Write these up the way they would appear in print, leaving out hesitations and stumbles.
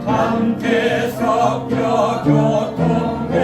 함께 섞여 교통돼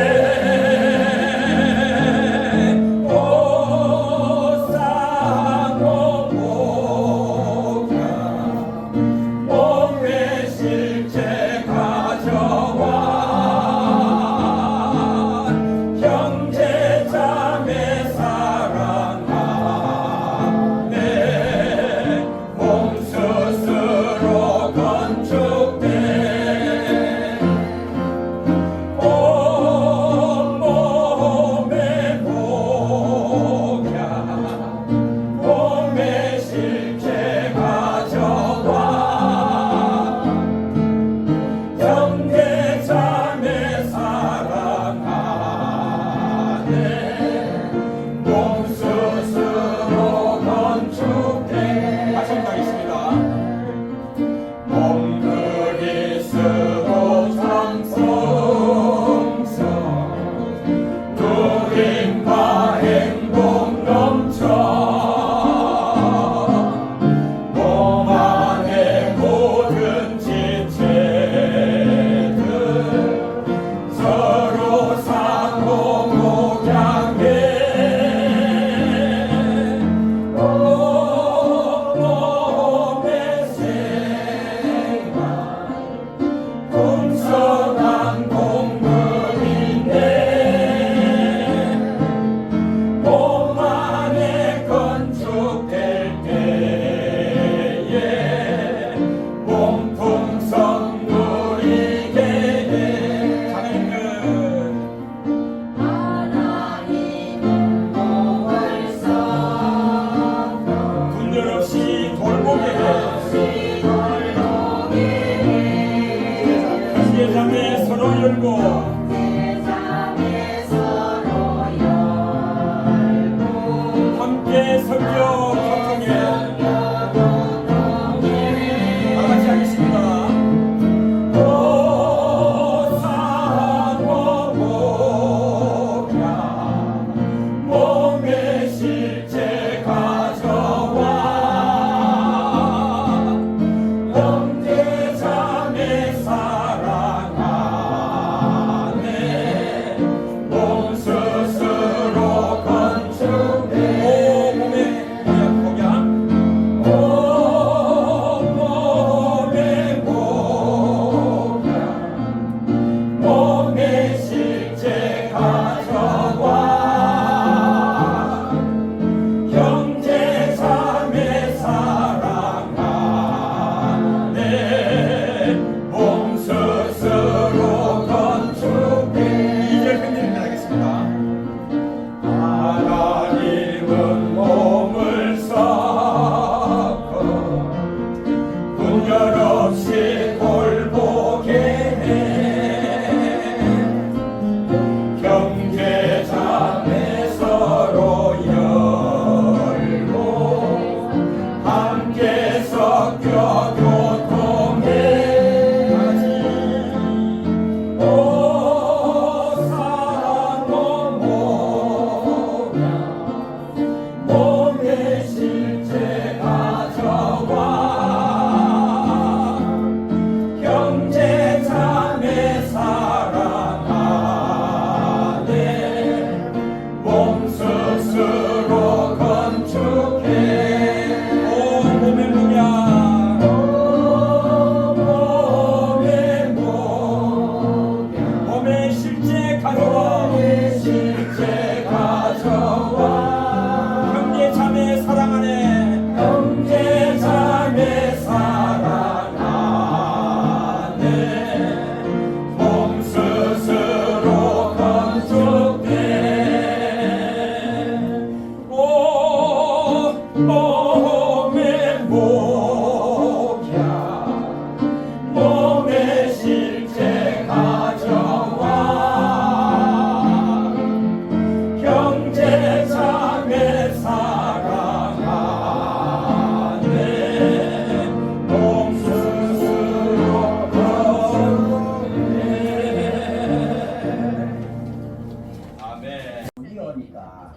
오니까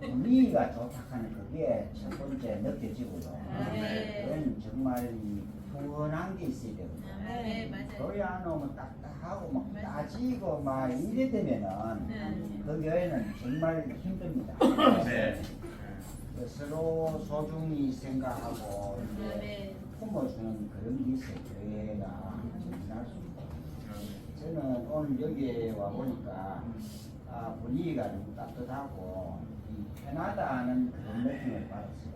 분위기가 좋다 하는 그게 첫 번째 느껴지고요. 그건 정말 이 훈훈한 게 있어야 되거든요. 교회 안 오면 딱딱하고 막 따지고 막 이래 되면은 그 교회는 정말 힘듭니다. 그 서로 소중히 생각하고 이제 품어주는 그런 게 있어요. 교회가 정말 수 있고. 저는 오늘 여기에 와 보니까 분위기가 너무 따뜻하고 편하다는 그런 느낌을 받았어요.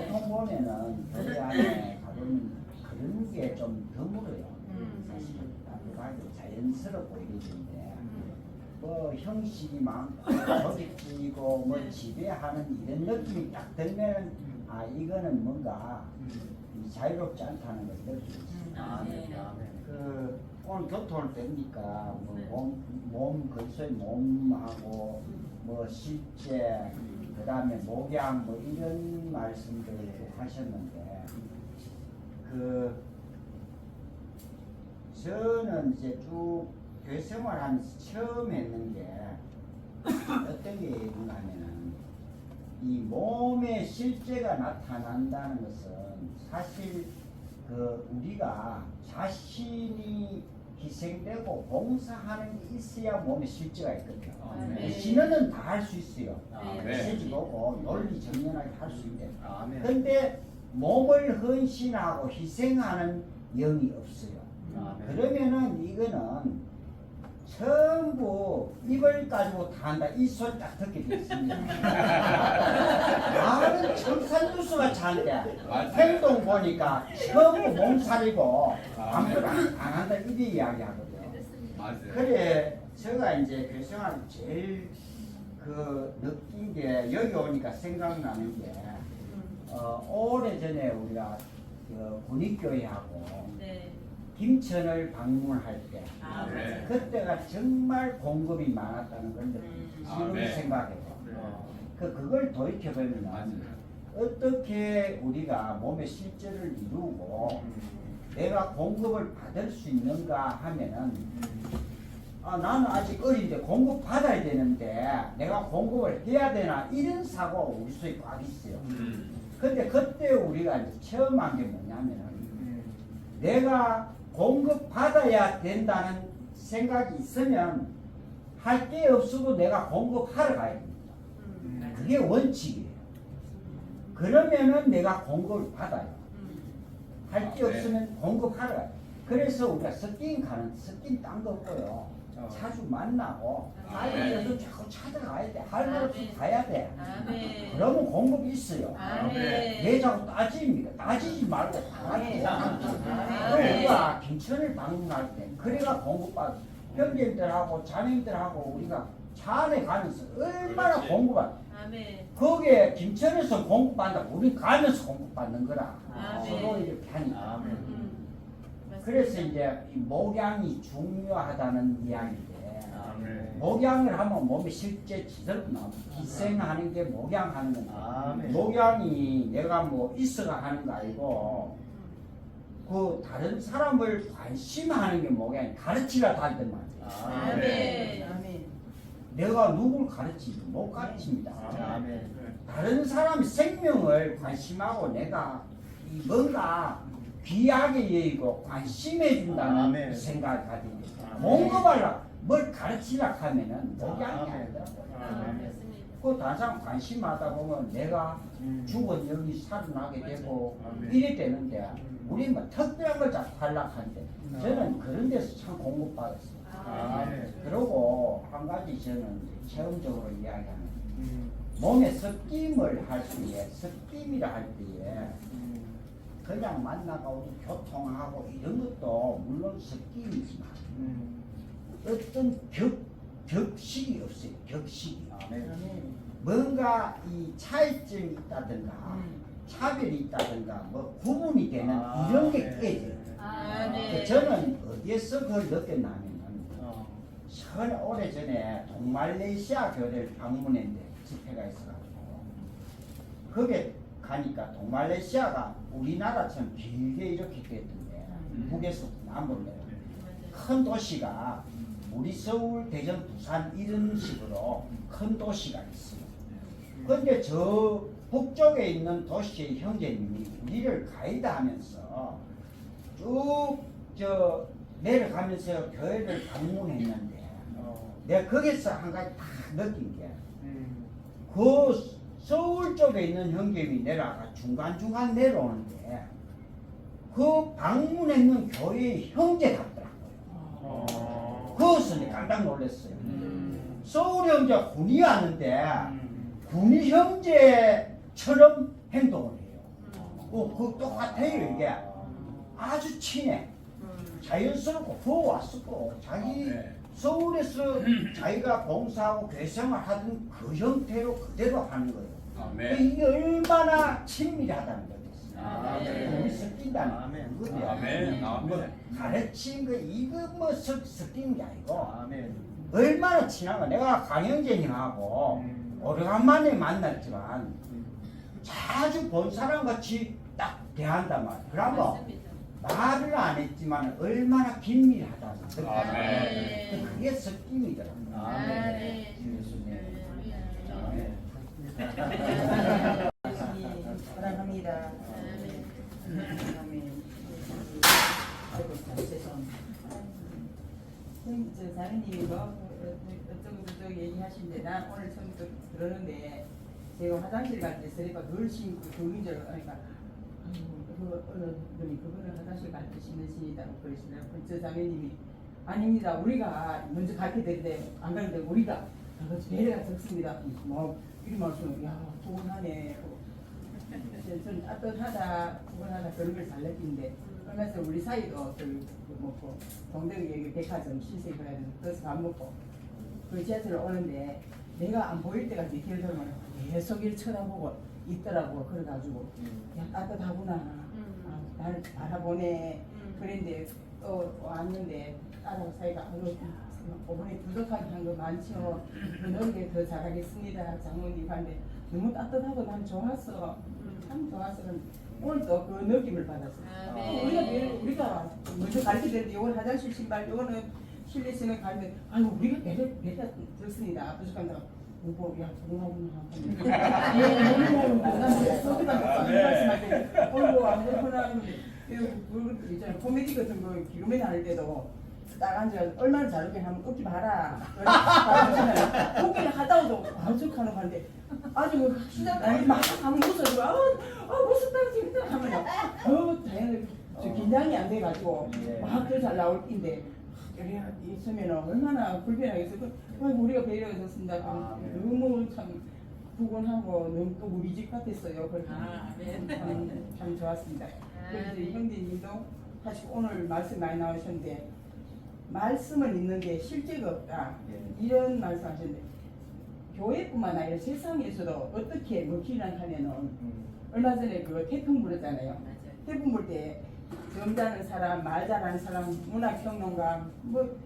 보통 보면은 교회 안에 가보면 그런 게 좀 드물어요. 사실 따뜻하고 자연스럽고 이러는데 뭐 형식이 많고 조직적이고 뭐 지배하는 이런 느낌이 딱 들면 이거는 뭔가 자유롭지 않다는 걸 느끼고 그 오늘 교통을 떼니까 몸 근소의 몸하고 뭐 실제 그 다음에 목양 뭐 이런 말씀들을 하셨는데 저는 이제 쭉 교회 생활하면서 처음 했는 게 어떤 게 있는가 하면은 이 몸에 실제가 나타난다는 것은 사실 우리가 자신이 희생되고 봉사하는 게 있어야 몸에 실제가 있거든요. 신은 다 할 수 있어요. 메시지 보고 논리 정연하게 할 수 있대. 그런데 몸을 헌신하고 희생하는 영이 없어요. 그러면은 이거는 전부 입을 가지고 다 한다. 이 소리 딱 듣게 됐습니다. 말은 청산유수가 찬데 행동 보니까 전부 몸살이고 아무것도 안 한다. 이렇게 이야기하거든요. 그래 제가 이제 교회 생활 제일 느낀 게 여기 오니까 생각나는 게 오래전에 우리가 군익교회하고 김천을 방문할 때 그때가 정말 공급이 많았다는 걸 지금 생각해요. 그걸 돌이켜보면 어떻게 우리가 몸의 실제를 이루고 내가 공급을 받을 수 있는가 하면은 나는 아직 어린데 공급 받아야 되는데 내가 공급을 해야 되나 이런 사고가 우리 속에 꽉 있어요. 근데 그때 우리가 이제 처음 한 게 뭐냐면은 내가 공급 받아야 된다는 생각이 있으면 할 게 없어도 내가 공급하러 가야 됩니다. 그게 원칙이에요. 그러면은 내가 공급을 받아요. 할 게 없으면 공급하러 가요. 그래서 우리가 스킨 딴 거 없고요. 자주 만나고 할일도 자꾸 찾아가야 돼. 할 말 없이 가야 돼. 그러면 공급이 있어요. 왜 자꾸 따집니까? 따지지 말고 가야지. 우리가 김천을 방문할 때 그래가 공급받아. 형제들하고 자매들하고 우리가 차 안에 가면서 얼마나 공급받아. 거기에 김천에서 공급받는다. 우리 가면서 공급받는 거라. 서로 이렇게 하니까. 그래서 이제 이 목양이 중요하다는 이야기인데 목양을 하면 몸에 실제 지들 희생하는 게 목양하는 건데 목양이 내가 뭐 있어가 하는 거 아니고 다른 사람을 관심하는 게 목양이 가르치라 달던 말이에요. 내가 누굴 가르치지 못 가르칩니다. 다른 사람의 생명을 관심하고 내가 뭔가 귀하게 여기고 관심해 준다는 생각을 가지고 공급하려 뭘 가르치려 하면은 목양이 아니더라고요. 그 다른 사람 관심하다 보면 내가 죽은 영이 살아나게 되고 이래 되는데 우리 뭐 특별한 걸 자꾸 하려고 하는데 저는 그런 데서 참 공급받았어요. 그리고 한 가지 저는 체험적으로 이야기하는 몸에 습김을 할 때에 습김이라 할 때에 그냥 만나고 교통하고 이런 것도 물론 습김이지만 어떤 격식이 없어요. 격식이. 뭔가 이 차이점이 있다든가 차별이 있다든가 뭐 구분이 되는 이런 게 깨져요. 저는 어디에서 그걸 느꼈냐면은 오래전에 동말레이시아 교회를 방문했는데 집회가 있어가지고 거기에 가니까 동말레이시아가 우리나라처럼 길게 이렇게 됐던데 북에서 남부로 큰 도시가 우리 서울, 대전, 부산 이런 식으로 큰 도시가 있어요. 근데 저 북쪽에 있는 도시의 형제님이 우리를 가이드하면서 쭉 저 내려가면서 교회를 방문했는데 내가 거기서 한 가지 다 느낀 게 그 서울 쪽에 있는 형제님이 내려가 중간중간 내려오는데 그 방문했는 교회의 형제 같더라고요. 그것은 내가 깜짝 놀랐어요. 서울 형제 군이 왔는데 군이 형제처럼 행동을 해요. 그 똑같아요. 이게 아주 친해. 자연스럽고 부어왔었고 자기 서울에서 자기가 봉사하고 교회생활 하던 그 형태로 그대로 하는 거예요. 이게 얼마나 친밀하다는 거겠어요. 우리 섞인다는 거예요. 뭐 가르친 거 이거 뭐 섞이는 게 아니고 얼마나 친한가. 내가 강영재님하고 오래간만에 만났지만 자주 본 사람 같이 딱 대한단 말이야. 그러면 말을 안 했지만 얼마나 긴밀하다는 거예요. 그게 섞임이더라고요. 사랑합니다. 아이고 참 죄송합니다. 저 자매님이 뭐 어쩌고 저쩌고 얘기하시는데 난 오늘 처음부터 들었는데 제가 화장실 갈 때 쓰레기가 늘 신고 그인 줄 알니까 그 어느 분이 그거는 화장실 갈 때 신으시다고 그러시더라고요. 저 자매님이 아닙니다. 우리가 먼저 가르쳐 드리는데 안 가는데 우리가 배려가 적습니다. 뭐 이리 말씀 야 좋은하네. 좀 따뜻하다, 부분하다 그런 걸 잘 느끼는데 얼마 전에 우리 사이도 먹고 동대구에 백화점 신세가야 돼서 그래서 밥 먹고 그 지하철을 오는데 내가 안 보일 때가 밑에 들면 계속 일 쳐다보고 있더라고. 그래가지고 야 따뜻하구나. 아, 날 바라보네. 그런데 또 왔는데 딸하고 사이가 어머니 부족하게 한 거 많죠. 그렇게 더 잘하겠습니다. 장모님 한데 너무 따뜻하고 난 좋았어. 참 좋았어. 오늘 또 그 느낌을 받았어. 우리가 먼저 가르쳐 드렸는데 이건 화장실 신발, 이거는 실내 신을 가는데 아이고 우리가 배려 들었습니다. 부족한다. 여보, 야, 조용하구나. 예, 소리가 말씀하시는데, 어이구, 안 그렇구나. 그 있잖아요. 코미디 같은 거 기금에 다닐 때도 딱 앉아 얼마나 잘하게 하면 웃기 봐라. 웃기를 하다가도 만족하는 건데 아주 시작 아니 막 하면 웃어주고 웃었다 재밌다 하면 다행히 긴장이 안 돼가지고 막 더 잘 나올 텐데 여기 있으면 얼마나 불편하겠어. 우리가 배려해줬습니다. 너무 참 부건하고 너무 또 우리 집 같았어요. 참 좋았습니다. 그래서 형제님도 사실 오늘 말씀 많이 나오셨는데 말씀은 있는데 실제가 없다. 이런 말씀 하셨는데 교회뿐만 아니라 세상에서도 어떻게 먹히나 하면은 얼마 전에 그 태풍 불었잖아요. 태풍 불 때 점잖은 사람, 말 잘하는 사람, 문화평론가 뭐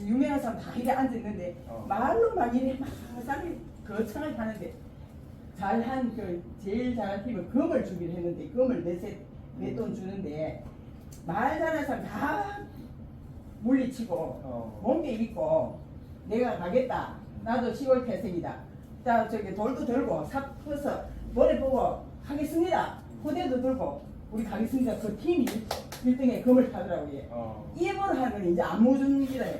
유명한 사람 다 이래 앉아있는데 말로만 이래 막 사람이 거창하게 하는데 잘한 그 제일 잘한 팀은 금을 주기로 했는데 금을 몇 돈 주는데 말 잘하는 사람 다 물리치고 몸에 입고 내가 가겠다. 나도 시골 태생이다. 자 저기 돌도 들고 삽 퍼서 머리 보고 하겠습니다. 후대도 들고 우리 가겠습니다. 그 팀이 1등에 금을 타더라고요. 입으로 하는 건 이제 안무 주는 기라요.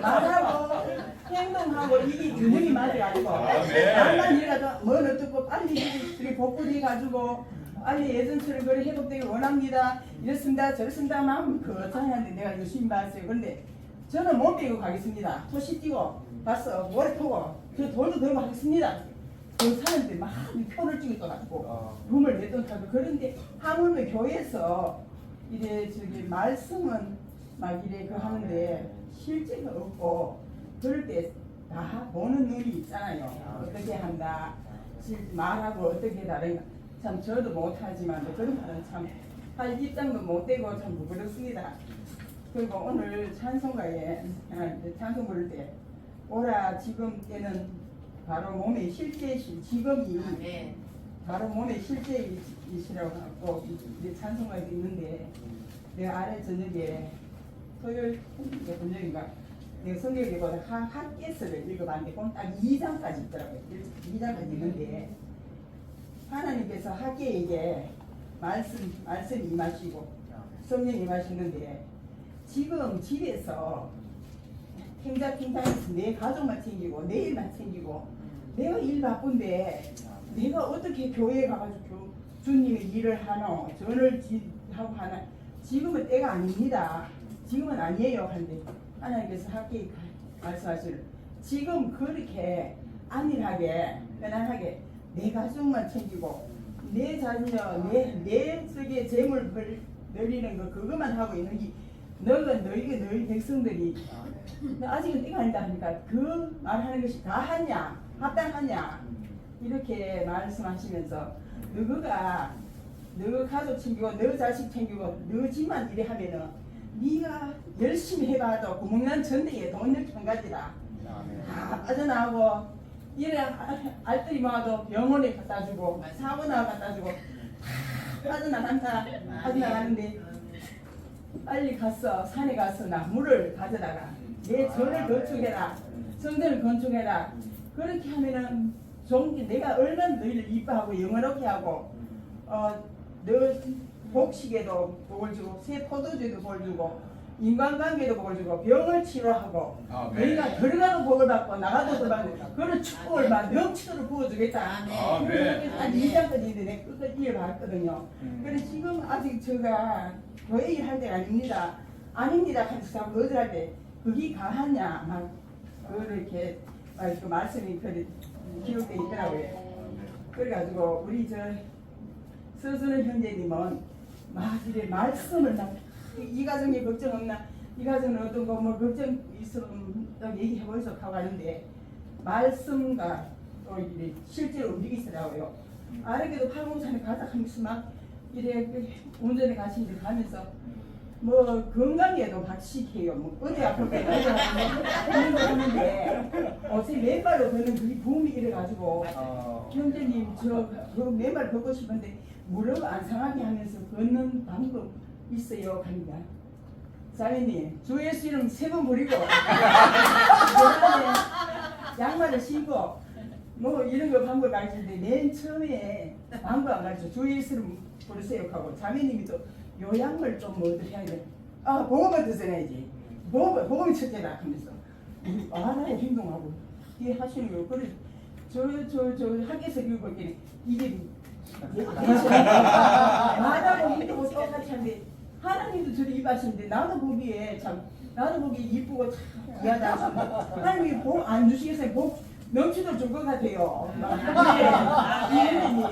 말하고 행동하고 이게 균형이 맞아가지고 말만 이래가지고 뭘 어떻고 빨리 복구해가지고 빨리 예전처럼 그래 회복되길 원합니다. 이렇습니다. 저렇습니다. 마음 거창한데 내가 열심히 봤어요. 그런데 저는 몸 빼고 가겠습니다. 토시 뛰고 봤어. 머리 펴고 저 돌도 들고 하겠습니다. 그 사람들 막 표를 찍을 것 같고 rum을 냈던 타고 그런데 하물며 교회에서 이래 저기 말씀은 막 이래 그 하는데 실제가 없고 그럴 때 다 보는 눈이 있잖아요. 어떻게 한다. 말하고 어떻게 다른가. 참 저도 못하지만 그런 말은 참 할 입장도 못되고 참 부끄럽습니다. 그리고 오늘 찬송가에 찬송 부를 때 오라 지금 때는 바로 몸의 실제이신 지금이 바로 몸의 실제이시라고 하고 찬송가에 있는데 내가 아래 저녁에 토요일 저녁인가 내가 성경에보다 학계서를 읽어봤는데 그건 딱 2장까지 있더라고요. 2장까지 있는데 하나님께서 학계에게 말씀이 임하시고 성령이 임하시는데 지금 집에서 팽자팽장해서 내 가족만 챙기고 내 일만 챙기고 내가 일 바쁜데 내가 어떻게 교회에 가가지고 주님의 일을 하노 전을 하고 하나 지금은 때가 아닙니다. 지금은 아니에요. 한데 하나님께서 학계에 말씀하시는 지금 그렇게 안일하게 편안하게 내 가족만 챙기고 내 자녀 내 저기 재물 늘리는 거 그것만 하고 있는 게 너희 백성들이 아직은 때가 아니다 하니까 그 말하는 것이 다 하냐 합당하냐 이렇게 말씀하시면서 너 가족 챙기고 너 자식 챙기고 너 집만 이래 하면은 네가 열심히 해봐도 구멍난 전대에 돈 넣기 한 가지다. 다 빠져나가고 이래 알뜰히 모아도 병원에 갖다 주고 사고 나 갖다 주고 다 빠져나가는데 빨리 가서 산에 가서 나무를 가져다가 내 전을 건축해라 성전을 건축해라 그렇게 하면은 내가 얼마나 너희를 이뻐하고 영원하게 하고 너 복식에도 복을 주고 새 포도주에도 복을 주고 인간관계도 복을 주고 병을 치료하고 너희가 들어가도 복을 받고 나가도 복을 받고 그런 축복을 막 넘치도록 부어주겠다. 그렇게 한 2장까지 있는데 내가 끝까지 이어봤거든요. 그래서 지금 아직 제가 교회 일 할 때가 아닙니다. 아닙니다. 하면서 자꾸 너희들할 때 그게 가하냐 막 그렇게 그 말씀이 기록되어 있더라고요. 그래가지고 우리 서준은 형제님은 막 이래 말씀을 막 이 가정에 걱정 없나 이 가정은 어떤 거 뭐 걱정 있으면 얘기해보이소 하고 하는데 말씀과 또 이래 실제로 움직이시더라고요. 아래에도 팔공산에 가다 하면서 막 이래 운전에 가면서 뭐 건강에도 박식해요. 뭐 어디 아플 때 그런 거 하는데 어제 맨발로 걷는 그게 붐이 이래가지고 형제님 저 맨발 걷고 싶은데 무릎 안 상하게 하면서 걷는 방법 있어요. 합니다. 자매님 주 예수 이름 3번 부리고 양말을 신고 뭐 이런 거 방법 가르치는데 맨 처음에 방법 안 가르쳐 주 예수 이름 부르세요 하고 자매님이 또 요양을 좀 어떻게 해야 돼? 복음을 드셔야지. 복음이 첫째다 하면서 알아야 행동하고 이게 하시는 거. 그래 저 학교에서 교육할 때는 이게 나하고 행동을 똑같이 하는데 하나님도 저를 입하시는데 나도 보기에 이쁘고 참 귀하다 하시는데 하나님이 복 안 주시겠어요? 복 넘치도록 줄 것 같아요.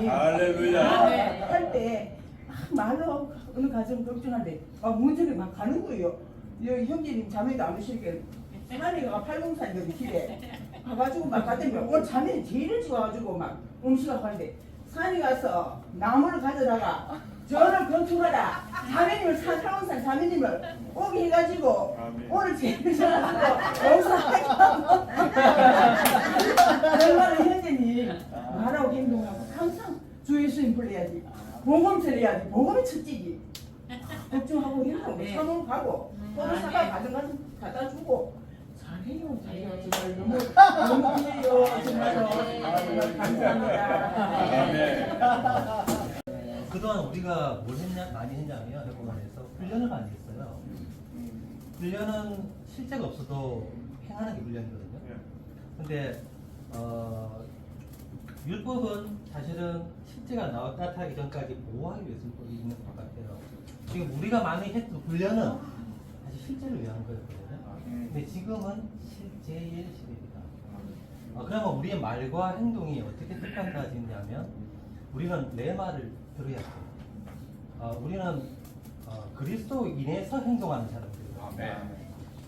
할렐루야. 할 때 말로 어느 가정 걱정하는데 문제를 막 가는 거예요. 여기 형제님 자매도 안 오시니까 산에가 803이거든 길에 가가지고 막 갔더니 오늘 자매는 제일 일찍 와가지고 막 음식하고 하는데 산에 가서 나무를 가져다가 전을 건축하라 자매님을 803 자매님을 오게 해가지고 오늘 제일 전하고 영상하게 하고 정말 형제님 말하고 행동하고 항상 주 예수님 불러야지 복음 전해야지 복음이 첫째지 걱정하고 행동하고 사모 가고 또는 사과 가져가서 갖다 주고 잘해요 정말 너무 귀해요 정말로 정말 감사합니다. 그동안 우리가 뭘 많이 했냐면 회복안에서 훈련을 많이 했어요. 훈련은 실제가 없어도 행하는 게 훈련이거든요. 근데 율법은 사실은 실제가 나타나기 전까지 보호하기 위해서 율법이 있는 것 같아요. 지금 우리가 많이 했던 훈련은 사실 실제를 위한 거였거든요. 근데 지금은 실제의 시대입니다. 그러면 우리의 말과 행동이 어떻게 특화되어지냐면 우리는 내 말을 들어야 돼요. 우리는 그리스도인에서 행동하는 사람들이에요.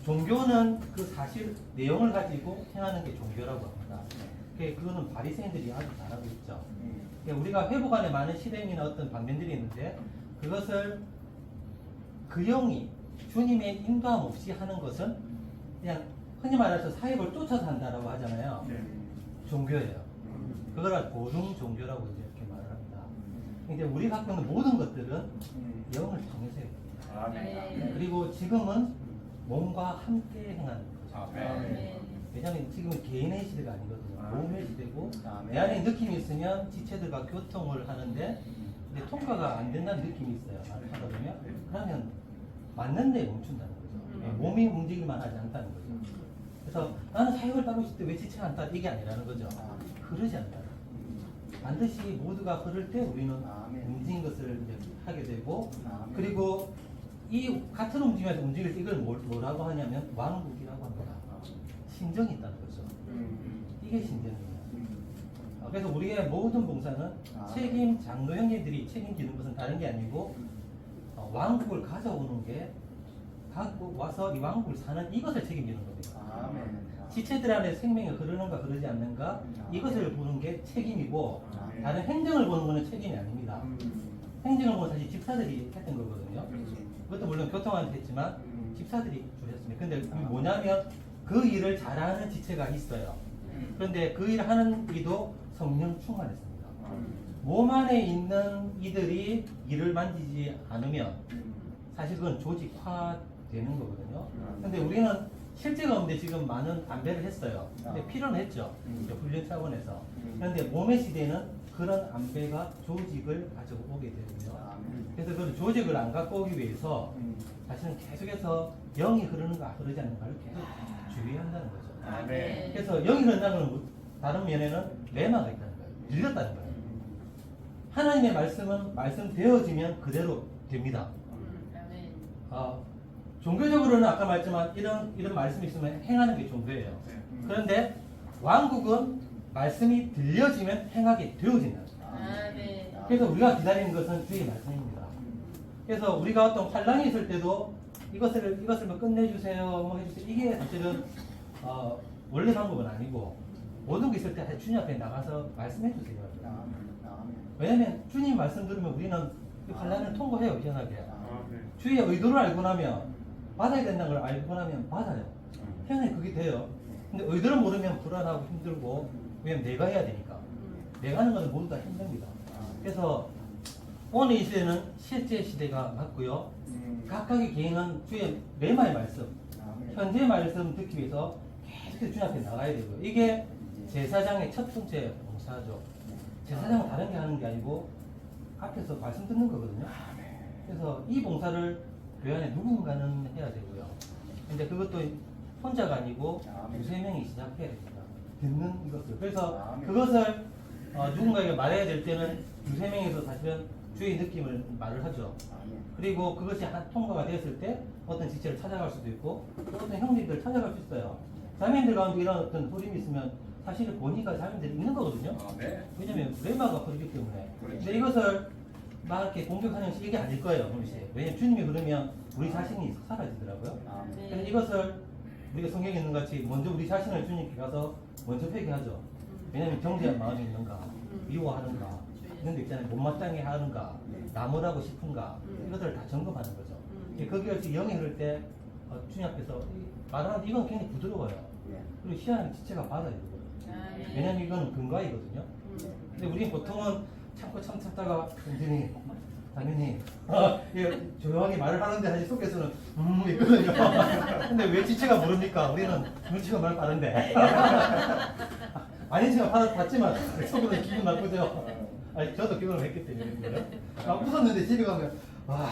종교는 그 사실 내용을 가지고 행하는 게 종교라고 합니다. 그거는 바리새인들이 아주 잘하고 있죠. 우리가 회복 안에 많은 실행이나 어떤 방면들이 있는데 그것을 그 영이 주님의 인도함 없이 하는 것은 그냥 흔히 말해서 사역을 쫓아서 한다라고 하잖아요. 종교예요. 그걸 보증 종교라고 이제 이렇게 말을 합니다. 근데 우리가 갖고 있는 모든 것들은 영을 통해서 해요. 아멘. 그리고 지금은 몸과 함께 행하는 거죠. 아멘. 왜냐하면 지금은 개인의 시대가 아니거든요. 아멘. 몸의 시대고 아멘. 내 안에 느낌이 있으면 지체들과 교통을 하는데 근데 통과가 안 된다는 느낌이 있어요. 하다 보면 그러면 맞는데 멈춘다는 거죠. 몸이 움직일만 하지 않다는 거죠. 그래서 나는 사역을 따르고 싶을 때 왜 지체가 않다 이게 아니라는 거죠. 흐르지 않다. 반드시 모두가 흐를 때 우리는 아멘. 움직인 것을 이제 하게 되고 아멘. 그리고 이 같은 움직임에서 움직일 때 이걸 뭐라고 하냐면 왕국이라고 합니다. 신정이 있다는 거죠. 이게 신정이에요. 그래서 우리의 모든 봉사는 책임 장로 형제들이 책임지는 것은 다른 게 아니고 왕국을 가져오는 게 갖고 와서 이 왕국을 사는 이것을 책임지는 겁니다. 아멘. 지체들 안에 생명이 흐르는가 흐르지 않는가 이것을 보는 게 책임이고 다른 행정을 보는 것은 책임이 아닙니다. 행정을 보면 사실 집사들이 했던 거거든요. 그것도 물론 교통한테 했지만 집사들이 주셨습니다. 근데 그게 뭐냐면 그 일을 잘하는 지체가 있어요. 그런데 그 일을 하는 이도 성령 충만했습니다. 몸 안에 있는 이들이 일을 만지지 않으면 사실 그건 조직화되는 거거든요. 근데 우리는 실제가 없는데 지금 많은 안배를 했어요. 근데 필요는 했죠. 훈련 차원에서. 그런데 몸의 시대는 그런 안배가 조직을 가지고 오게 되고요. 그래서 그런 조직을 안 갖고 오기 위해서 사실은 계속해서 영이 흐르는가 흐르지 않는가를 계속 주의한다는 거죠. 아멘. 그래서 영이 흐른다는 건 다른 면에는 레마가 있다는 거예요. 들렸다는 거예요. 하나님의 말씀은 말씀되어지면 그대로 됩니다. 종교적으로는 아까 말했지만 이런 말씀이 있으면 행하는 게 종교예요. 그런데 왕국은 말씀이 들려지면 행하게 되어진다. 그래서 우리가 기다리는 것은 주의 말씀입니다. 그래서 우리가 어떤 환란이 있을 때도 이것을 뭐 끝내주세요, 뭐 해주세요. 이게 사실은 원래 방법은 아니고 모든 게 있을 때 주님 앞에 나가서 말씀해 주세요. 왜냐하면 주님 말씀 들으면 우리는 이 환란을 통과해요, 희한하게. 주의 의도를 알고 나면 받아야 된다는 걸 알고 나면 받아요. 희한하게 그게 돼요. 근데 의도를 모르면 불안하고 힘들고 왜냐면 내가 해야 되니까. 내가 하는 것은 모두 다 힘듭니다. 그래서 오늘 이 시대는 실제 시대가 맞고요. 각각의 개인은 주의 레마의 말씀, 현재의 말씀 듣기 위해서 계속해서 주님 앞에 나가야 되고요. 이게 제사장의 첫 번째 봉사죠. 제사장은 다른 게 하는 게 아니고 앞에서 말씀 듣는 거거든요. 그래서 이 봉사를 교회 안에 누군가는 해야 되고요. 근데 그것도 혼자가 아니고 두세 명이 시작해야 됩니다. 듣는 이것을. 그래서 그것을 누군가에게 말해야 될 때는 두세 명에서 사실은 주의 느낌을 말을 하죠. 그리고 그것이 통과가 되었을 때 어떤 지체를 찾아갈 수도 있고 또 어떤 형제들을 찾아갈 수 있어요. 자매님들 가운데 이런 어떤 흐름이 있으면 사실 보니까 자매님들이 있는 거거든요. 왜냐면 레마가 흐르기 때문에. 근데 이것을 막 이렇게 공격하는 식이 아닐 거예요. 왜냐면 주님이 그러면 우리 자신이 사라지더라고요. 그래서 이것을 우리가 성경에 있는 같이 먼저 우리 자신을 주님께 가서 먼저 회개하죠. 왜냐면 정죄한 마음이 있는가, 미워하는가, 이런 데 있잖아요. 못마땅해 하는가, 나무라고 싶은가, 이것들을 다 점검하는 거죠. 거기가 지금 영이 흐를 때 주님 앞에서 말하는 이건 굉장히 부드러워요. 그리고 희한하게 지체가 받아야 되고요. 왜냐면 이건 근과이거든요. 근데 우리는 보통은 참다가 은진이 당연히 조용하게 말을 하는데 사실 속에서는 있거든요. 근데 왜 지체가 모릅니까? 우리는 눈치가 말 빠른데. 아닌 제가 받지만 속으로는 기분 나쁘죠. 아니, 저도 기분을 했기 때문에 웃었는데 집에 가면 와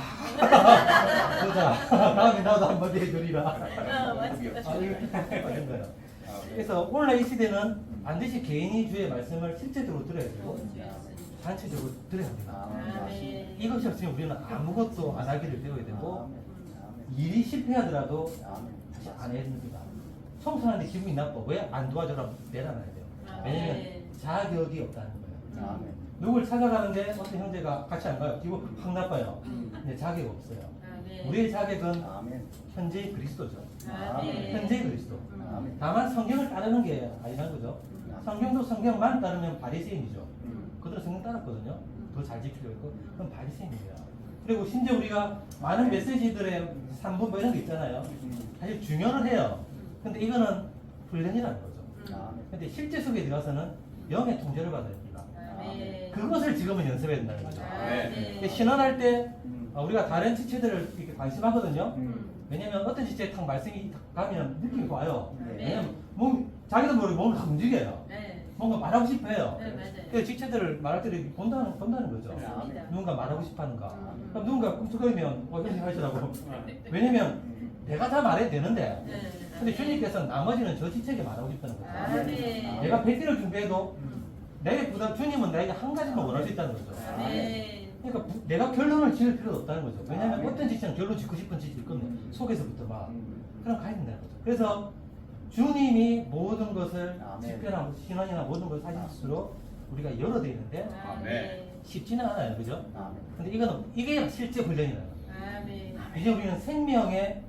보자 다음에 나도 한번 해주리라. 이거 받은 거예요. 그래서 오늘날 이 시대는 반드시 개인이 주의 말씀을 실제적으로 들어야 되고 단체적으로 들어야 합니다. 이것이 없으면 우리는 아무것도 안 하기를 배워야 되고 일이 실패하더라도 다시 안 해야 됩니다. 청소하는데 기분이 나빠. 왜 안 도와줘라 내려놔야 돼요. 왜냐면 자격이 없다는 거예요. 누굴 찾아가는데 어떤 형제가 같이 안 가요. 기분 확 나빠요. 근데 자격이 없어요. 우리의 자격은 현재의 그리스도죠. 현재의 그리스도. 다만 성경을 따르는 게 아니라는 거죠. 성경도 성경만 따르면 바리새인이죠. 그들은 성경 따랐거든요. 더 잘 지키려고 했고 그건 바리새인이에요. 그리고 심지어 우리가 많은 메시지들의 3부 뭐 이런 게 있잖아요. 사실 중요는 해요. 근데 이거는 훈련이라는 거죠. 근데 실제 속에 들어가서는 영의 통제를 받아야 됩니다. 그것을 지금은 연습해야 된다는 거죠. 근데 신원할 때 우리가 다른 지체들을 이렇게 관심하거든요. 음. 왜냐면 어떤 지체에 딱 말씀이 딱 가면 느낌이 와요. 네. 왜냐면 자기도 모르게 몸을 다 움직여요. 네. 뭔가 말하고 싶어요. 네, 맞아요. 그 지체들을 말할 때를 본다는 거죠. 맞습니다. 누군가 말하고 싶어하는가. 음. 그럼 누군가 꿈틀거리면 형님 하시라고. 왜냐면 내가 다 말해도 되는데. 네. 근데 주님께서는 나머지는 저 지체에게 말하고 싶다는 거죠. 아멘. 내가 100개를 준비해도 내게 부담 주님은 나에게 한 가지만 원할 수 있다는 거죠. 아멘. 그러니까 내가 결론을 지을 필요도 없다는 거죠. 왜냐하면 아멘. 어떤 지체는 결론 짓고 싶은 지체일 거면 속에서부터 막 음. 그럼 가야 된다는 거죠. 그래서 주님이 모든 것을 아멘. 집회나 신앙이나 모든 것을 하실수록 우리가 열어져 있는데 아멘. 쉽지는 않아요, 그죠? 아멘. 근데 이게 실제 훈련이라는 거죠. 아멘. 이제 우리는 생명의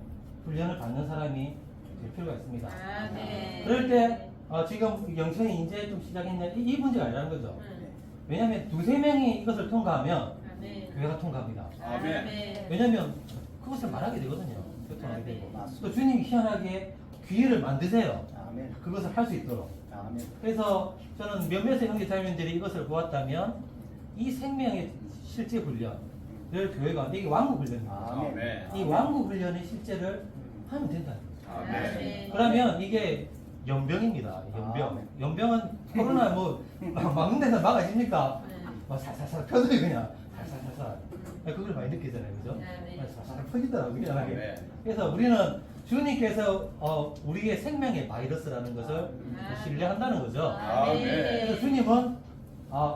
훈련을 받는 사람이 될 필요가 있습니다. 아멘. 그럴 때 지금 영천이 이제 좀 시작했냐 이 문제가 아니라는 거죠. 왜냐하면 두세 명이 이것을 통과하면 아멘. 교회가 통과합니다. 아멘. 왜냐하면 그것을 말하게 되거든요. 교통하게 되고. 맞습니다. 또 주님이 희한하게 기회를 만드세요. 아멘. 그것을 할 수 있도록. 아멘. 그래서 저는 몇몇의 형제 자매들이 이것을 보았다면 이 생명의 실제 훈련을 교회가 이게 왕국 훈련입니다. 아멘. 이 왕국 훈련의 실제를 하면 된다. 아멘. 그러면 이게 연병입니다. 연병. 아멘. 연병은 코로나 뭐 막는 데서 막아집니까? 막 살살살 펴져요 그냥. 살살살살. 그걸 많이 느끼잖아요, 그죠? 네. 살살 퍼지더라고요, 그냥. 네. 그래서 우리는 주님께서 우리의 생명의 바이러스라는 것을 신뢰한다는 거죠. 그래서 주님은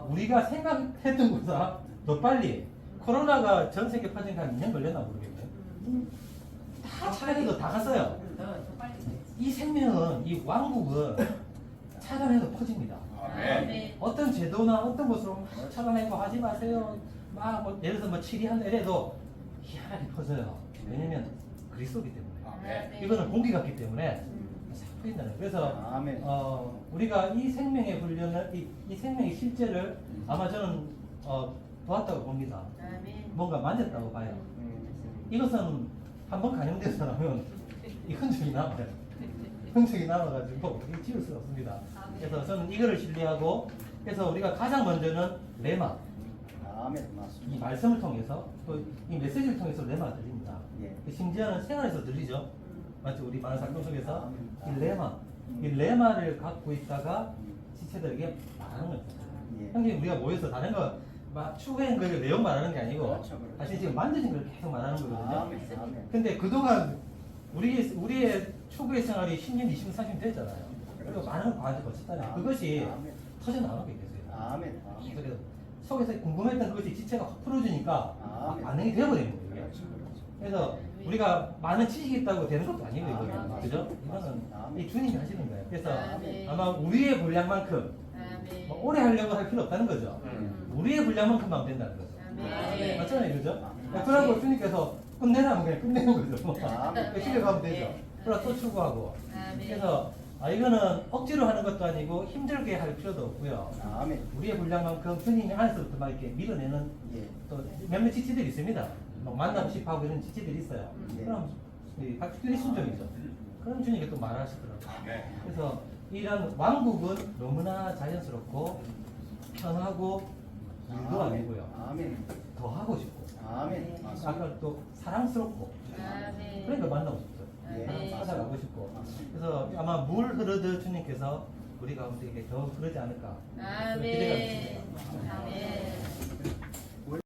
우리가 생각했던 것보다 더 빨리 코로나가 전 세계 퍼진 한 2년 걸렸나 모르겠네요. 다 차례도 다 갔어요. 더 빨리. 이 생명은 이 왕국은 차단해도 퍼집니다. 아멘. 어떤 제도나 어떤 것으로 막 차단하고 하지 마세요. 뭐 예를 들어서 뭐 치리한다 이래도 희한하게 퍼져요. 왜냐면 그리스도기 때문에. 아멘. 이거는 공기 같기 때문에 싹 퍼진다는 거예요. 그래서 아멘. 우리가 이 생명의 훈련을 이 생명의 실제를 아마 저는 보았다고 봅니다. 아멘. 뭔가 만졌다고 봐요. 이것은 한번 감염된 사람은 이 흔적이 남아요. 흔적이 남아가지고 이게 지울 수가 없습니다. 그래서 저는 이거를 신뢰하고 그래서 우리가 가장 먼저는 레마 아멘. 이 맞습니다. 말씀을 통해서 또 이 메시지를 통해서 레마가 들립니다. 예. 심지어는 생활에서 들리죠. 맞죠? 우리 많은 사건 속에서 아멘. 이 레마 이 레마를 갖고 있다가 지체들에게 말하는 거죠. 예. 형님 우리가 모여서 다른 거 막 추구한 그 내용 말하는 게 아니고 그렇죠, 그렇죠. 사실 지금 만드신 걸 계속 말하는 거거든요. 아멘. 아멘. 근데 그동안 우리의 추구의 생활이 10년, 20년, 30년 됐잖아요. 그리고 많은 과정을 거쳤잖아요. 그것이 아멘. 터져나가게 됐어요. 아멘. 그래서 속에서 궁금했던 그것이 지체가 확 풀어주니까 아멘. 반응이 되어버리는 거예요. 그렇죠, 그렇죠. 그래서 우리가 많은 지식이 있다고 되는 것도 아니고 아멘. 이거는 그죠? 이거는 아멘. 이 주님이 하시는 거예요. 그래서 아멘. 아마 우리의 분량만큼 아멘. 뭐 오래 하려고 할 필요 없다는 거죠. 우리의 분량만큼만 하면 된다는 거죠. 아멘. 맞잖아요, 그죠? 그러고 주님께서 끝내라면 그냥 끝내는 거죠. 아멘. 집에 가면 되죠. 그러나 또 추구하고. 아멘. 그래서 이거는 억지로 하는 것도 아니고 힘들게 할 필요도 없고요. 아멘. 우리의 분량만큼 주님이 안에서부터 막 이렇게 밀어내는 예. 또 몇몇 지체들이 있습니다. 막 만나고 싶어 하고 이런 지체들이 있어요. 예. 그럼 각주들이 순종이죠. 그럼 주님이 또 말하시더라고요. 그래서 이런 왕국은 너무나 자연스럽고 편하고 일도 아니고요. 아멘. 더 하고 싶고 아멘. 맞습니다. 아까 또 사랑스럽고 아멘. 그러니까 만나고 싶죠. 예. 아멘. 찾아가고 싶고 맞습니다. 그래서 아마 물 흐르듯 주님께서 우리 가운데 이게 더 흐르지 않을까 그런 아멘. 기대가 있습니다.